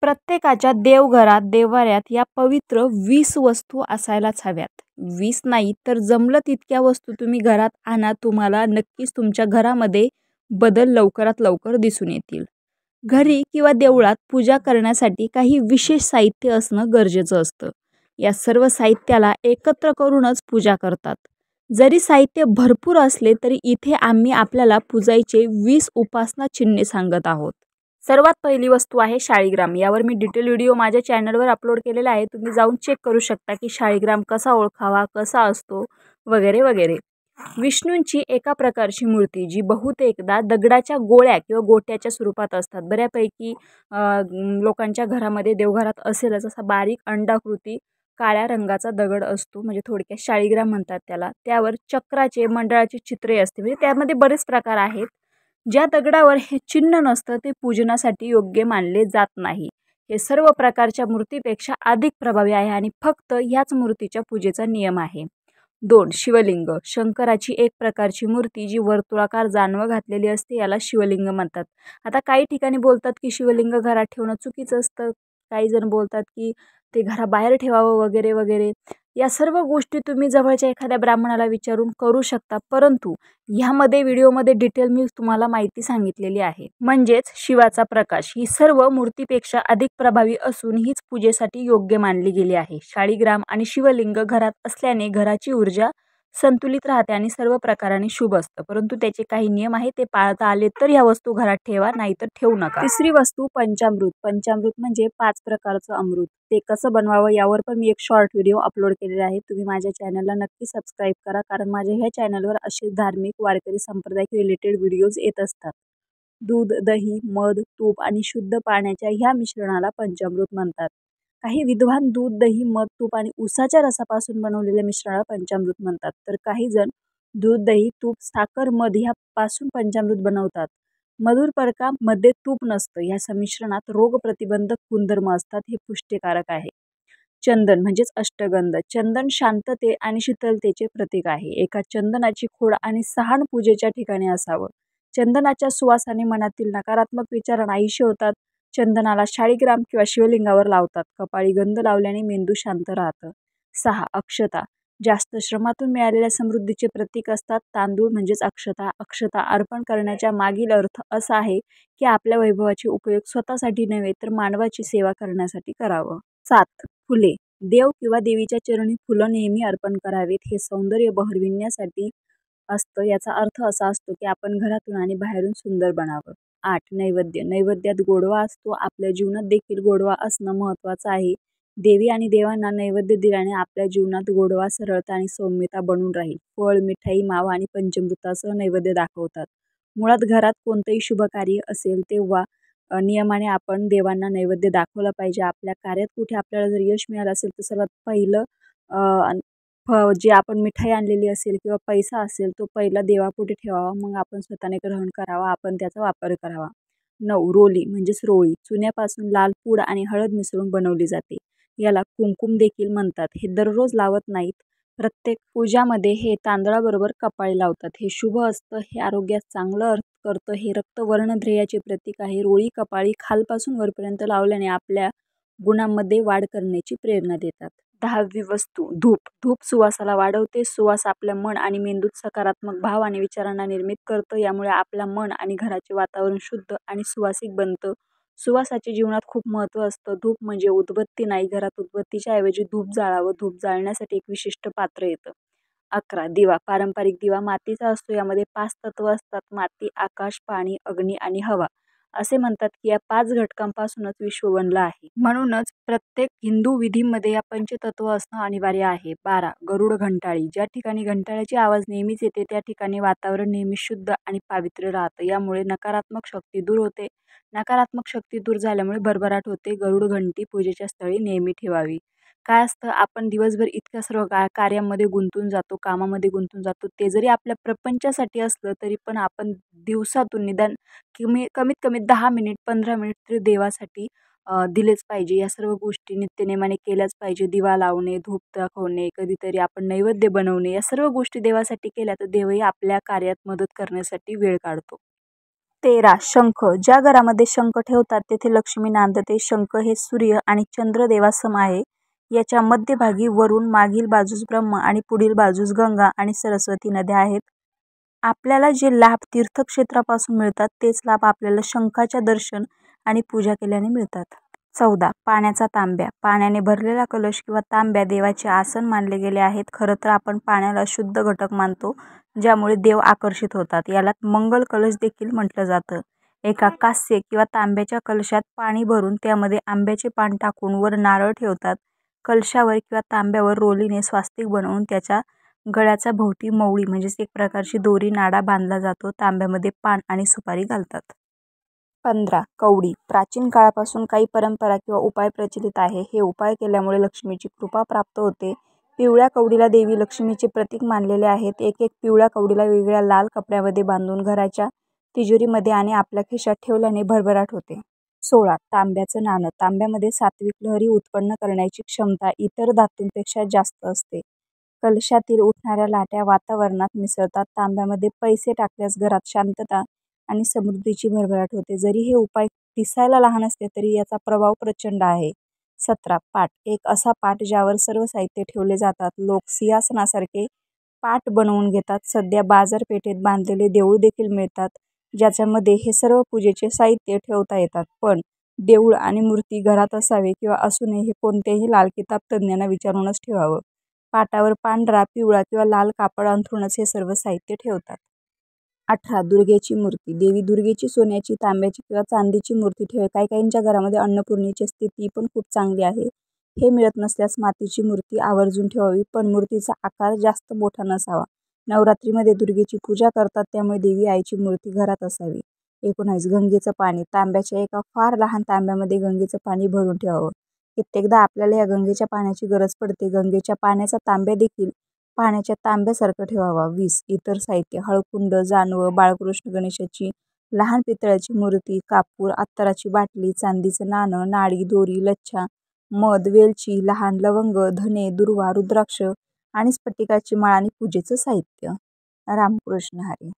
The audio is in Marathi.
प्रत्येकाच्या देवघरात देव्हाऱ्यात या पवित्र 20 वस्तू असायलाच हव्यात. 20 नाही तर जमलं तितक्या वस्तू तुम्ही घरात आणा, तुम्हाला नक्कीच तुमच्या घरामध्ये बदल लवकरात लवकर दिसून येतील. घरी किंवा देवळात पूजा करण्यासाठी काही विशेष साहित्य असणं गरजेचं असतं. या सर्व साहित्याला एकत्र करूनच पूजा करतात. जरी साहित्य भरपूर असले तरी इथे आम्ही आपल्याला पूजायचे 20 उपासना चिन्हे सांगत आहोत. सर्वात पहिली वस्तू आहे शाळीग्राम. यावर मी डिटेल व्हिडिओ माझ्या चॅनलवर अपलोड केलेला आहे. तुम्ही जाऊन चेक करू शकता की शाळीग्राम कसा ओळखावा, कसा असतो वगैरे वगैरे. विष्णूंची एका प्रकारची मूर्ती जी बहुतेकदा दगडाच्या गोळ्या किंवा गोट्याच्या स्वरूपात असतात. बऱ्यापैकी लोकांच्या घरामध्ये देवघरात असेलच असा बारीक अंडाकृती काळ्या रंगाचा दगड असतो, म्हणजे थोडक्यात शाळीग्राम म्हणतात त्याला. त्यावर चक्राचे मंडळाचे चित्रे असते, म्हणजे त्यामध्ये बरेच प्रकार आहेत. ज्या दगडावर हे चिन्ह नसतं ते पूजनासाठी योग्य मानले जात नाही. हे सर्व प्रकारच्या मूर्तीपेक्षा अधिक प्रभावी आहे आणि फक्त ह्याच मूर्तीच्या पूजेचा नियम आहे. 2. शिवलिंग. शंकराची एक प्रकारची मूर्ती जी वर्तुळाकार जानवं घातलेली असते याला शिवलिंग म्हणतात. आता काही ठिकाणी बोलतात की शिवलिंग घरात ठेवणं चुकीचं असतं, काही जण बोलतात की ते घराबाहेर ठेवावं वगैरे वगैरे. या सर्व गोष्टी तुम्ही जवळच्या एखाद्या ब्राह्मणाला विचारून करू शकता, परंतु ह्यामध्ये व्हिडिओमध्ये डिटेल मी तुम्हाला माहिती सांगितलेली आहे. म्हणजेच शिवाचा प्रकाश ही सर्व मूर्तीपेक्षा अधिक प्रभावी असून हीच पूजेसाठी योग्य मानली गेली आहे. शाळीग्राम आणि शिवलिंग घरात असल्याने घराची ऊर्जा संतुलित राहते आणि सर्व प्रकाराने शुभ असतं. परंतु त्याचे काही नियम आहेत, ते पाळता आले तर ह्या वस्तू घरात ठेवा, नाहीतर ठेवू नका. तिसरी वस्तू पंचामृत. पंचामृत म्हणजे 5 प्रकारचं अमृत. ते कसं बनवावं यावर पण मी एक शॉर्ट व्हिडिओ अपलोड केलेला आहे. तुम्ही माझ्या चॅनलला नक्की सबस्क्राईब करा, कारण माझ्या ह्या चॅनलवर असे धार्मिक, वारकरी, सांप्रदायिक रिलेटेड व्हिडिओज येत असतात. दूध, दही, मध, तूप आणि शुद्ध पाण्याच्या ह्या मिश्रणाला पंचामृत म्हणतात. काही विद्वान दूध, दही, मध, तूप आणि उसाच्या रसापासून बनवलेल्या मिश्रणाला पंचामृत म्हणतात. तर काही जण दूध, दही, तूप, साखर, मध ह्यापासून पंचामृत बनवतात. मधुरपरकामध्ये तूप नसतं. ह्या संमिश्रणात रोगप्रतिबंधक गुणधर्म असतात, हे पुष्टीकारक आहे. चंदन म्हणजेच अष्टगंध. चंदन शांतते आणि शीतलतेचे प्रतीक आहे. एका चंदनाची खोड आणि सहाण पूजेच्या ठिकाणी असावं. चंदनाच्या सुवासाने मनातील नकारात्मक विचार नाहीसे होतात. चंदनाला शाळीग्राम किंवा शिवलिंगावर लावतात. कपाळी गंध लावल्याने मेंदू शांत राहतं. 6. अक्षता. जास्त श्रमातून मिळालेल्या समृद्धीचे प्रतीक असतात. तांदूळ म्हणजेच अक्षता. अक्षता अर्पण करण्याच्या मागील अर्थ असा आहे की आपल्या वैभवाचे उपयोग स्वतःसाठी नव्हे तर मानवाची सेवा करण्यासाठी करावं. 7. फुले. देव किंवा देवीच्या चरणी फुलं नेहमी अर्पण करावेत. हे सौंदर्य बहरविण्यासाठी असतं. याचा अर्थ असा असतो की आपण घरातून आणि बाहेरून सुंदर बनावं. 8. नैवेद्य. नैवेद्यात गोडवा असतो. आपल्या जीवनात देखील गोडवा असणं महत्त्वाचं आहे. देवी आणि देवांना नैवेद्य दिल्याने आपल्या जीवनात गोडवा, सरळता आणि सौम्यता बनून राहील. फळ, मिठाई, मावा आणि पंचमृतासह नैवेद्य दाखवतात. मुळात घरात कोणतंही शुभ कार्य असेल तेव्हा नियमाने आपण देवांना नैवेद्य दाखवला पाहिजे. आपल्या कार्यात कुठे आपल्याला जर यश मिळालं असेल तर सर्वात पहिलं जे आपण मिठाई आणलेली असेल किंवा पैसा असेल तो पहिला देवापुढे ठेवावा, मग आपण स्वतःने ग्रहण करावा, आपण त्याचा वापर करावा. 9. रोली म्हणजेच रोळी. चुन्यापासून लाल पूड आणि हळद मिसळून बनवली जाते. याला कुंकुम देखील म्हणतात. हे दररोज लावत नाहीत. प्रत्येक पूजामध्ये हे तांदळाबरोबर कपाळी लावतात. हे शुभ असतं, हे आरोग्यास चांगलं करतं. हे रक्तवर्णध्रेयाचे प्रतीक आहे. रोळी कपाळी खालपासून वरपर्यंत लावल्याने आपल्या गुणांमध्ये वाढ करण्याची प्रेरणा देतात. 10वी वस्तू धूप. धूप सुवासाला वाढवते. सुवास आपल्या मन आणि मेंदूत सकारात्मक भाव आणि विचारांना निर्मित करतं. यामुळे आपल्या मन आणि घराचे वातावरण शुद्ध आणि सुवासिक बनतं. सुवासाचे जीवनात खूप महत्त्व असतं. धूप म्हणजे उदबत्ती नाही. घरात उदबत्तीच्या ऐवजी धूप जाळावं. धूप जाळण्यासाठी एक विशिष्ट पात्र येतं. 11. दिवा. पारंपरिक दिवा मातीचा असतो. यामध्ये 5 तत्व असतात: माती, आकाश, पाणी, अग्नी आणि हवा. असे म्हणतात की या 5 घटकांपासूनच विश्व बनलं आहे. म्हणूनच प्रत्येक हिंदू विधीमध्ये या पंचतत्व असणं अनिवार्य आहे. 12. गरुड घंटाळी. ज्या ठिकाणी घंटाळ्याची आवाज नेहमीच येते त्या ठिकाणी वातावरण नेहमी शुद्ध आणि पावित्र्य राहतं. यामुळे नकारात्मक शक्ती दूर होते. नकारात्मक शक्ती दूर झाल्यामुळे भरभराट होते. गरुड घंटी पूजेच्या स्थळी नेहमी ठेवावी. काय असतं, आपण दिवसभर इतक्या सर्व कार्यामध्ये गुंतून जातो, कामामध्ये गुंतून जातो. ते जरी आपल्या प्रपंचासाठी असलं तरी पण आपण दिवसातून निदान कमीत कमी 10 मिनिट 15 मिनिट तरी देवासाठी दिलेच पाहिजे. या सर्व गोष्टी नित्यनेमाने केल्याच पाहिजे. दिवा लावणे, धूप दाखवणे, कधीतरी आपण नैवेद्य बनवणे, या सर्व गोष्टी देवासाठी केल्या तर देवही आपल्या कार्यात मदत करण्यासाठी वेळ काढतो. 13. शंख. ज्या घरामध्ये शंख ठेवतात तेथे लक्ष्मी नांदते. शंख हे सूर्य आणि चंद्रदेवासम आहे. याच्या मध्यभागी वरुण, मागील बाजूस ब्रह्म आणि पुढील बाजूस गंगा आणि सरस्वती नद्या आहेत. आपल्याला जे लाभ तीर्थक्षेत्रापासून मिळतात तेच लाभ आपल्याला शंखाच्या दर्शन आणि पूजा केल्याने मिळतात. 14. पाण्याचा तांब्या. पाण्याने भरलेला कलश किंवा तांब्या देवाचे आसन मानले गेले आहेत. खरं तर आपण पाण्याला शुद्ध घटक मानतो, ज्यामुळे देव आकर्षित होतात. याला मंगल कलश देखील म्हटलं जातं. एका कास्य किंवा तांब्याच्या कलशात पाणी भरून त्यामध्ये आंब्याचे पान टाकून वर नारळ ठेवतात. कलशावर किंवा तांब्यावर रोलीने स्वास्तिक बनवून त्याच्या गळ्याच्या भोवती मवळी म्हणजेच एक प्रकारची दोरी नाडा बांधला जातो. तांब्यामध्ये पान आणि सुपारी घालतात. 15. कवडी. प्राचीन काळापासून काही परंपरा किंवा उपाय प्रचलित आहे. हे उपाय केल्यामुळे लक्ष्मीची कृपा प्राप्त होते. पिवळ्या कवडीला देवी लक्ष्मीचे प्रतीक मानलेले आहेत. एक पिवळ्या कवडीला वेगवेगळ्या लाल कपड्यामध्ये बांधून घराच्या तिजोरीमध्ये आणि आपल्या खिशात ठेवल्याने भरभराट होते. 16. तांब्याचं नाणं. तांब्यामध्ये सात्विक लहरी उत्पन्न करण्याची क्षमता इतर धातूंपेक्षा जास्त असते. कलशातील उठणाऱ्या लाटा वातावरणात मिसळतात. तांब्यामध्ये पैसे टाकल्यास घरात शांतता आणि समृद्धीची भरभराट होते. जरी हे उपाय दिसायला लहान असले तरी याचा प्रभाव प्रचंड आहे. 17. पाट. एक असा पाट ज्यावर सर्व साहित्य ठेवले जातात. लोक सिंहासनासारखे पाट बनवून घेतात. सध्या बाजारपेठेत बांधलेले देऊळ देखील मिळतात, ज्याच्यामध्ये हे सर्व पूजेचे साहित्य ठेवता येतात. पण देऊळ आणि मूर्ती घरात असावे किंवा असू नये हे कोणत्याही लालकिताब तज्ज्ञांना विचारूनच ठेवावं. पाटावर पांढरा, पिवळा किंवा लाल कापड अंथरूनच हे सर्व साहित्य ठेवतात. 18. दुर्गेची मूर्ती. देवी दुर्गेची सोन्याची, तांब्याची किंवा चांदीची मूर्ती ठेवा. काहींच्या घरामध्ये अन्नपूर्णेची असते, ती पण खूप चांगली आहे. हे मिळत नसल्यास मातीची मूर्ती आवर्जून ठेवावी, पण मूर्तीचा आकार जास्त मोठा नसावा. नवरात्रीमध्ये दुर्गेची पूजा करतात, त्यामुळे देवी आईची मूर्ती घरात असावी. 19. गंगेचं पाणी. तांब्याच्या एका फार लहान तांब्यामध्ये गंगेचं पाणी भरून ठेवावं. कित्येकदा आपल्याला या गंगेच्या पाण्याची गरज पडते. गंगेच्या पाण्याचा तांब्या देखील पाण्याच्या तांब्यासारखं ठेवावा. 20. इतर साहित्य. हळकुंड, जानवं, बाळकृष्ण, गणेशाची लहान पितळाची मूर्ती, कापूर, अत्तराची बाटली, चांदीचं नाणं, नाडी, दोरी, लच्छा, मध, वेलची, लहान लवंग, धने, दुर्वा, रुद्राक्ष आणि स्फटिकाची माळ आणि पूजेचं साहित्य. रामकृष्ण हरी.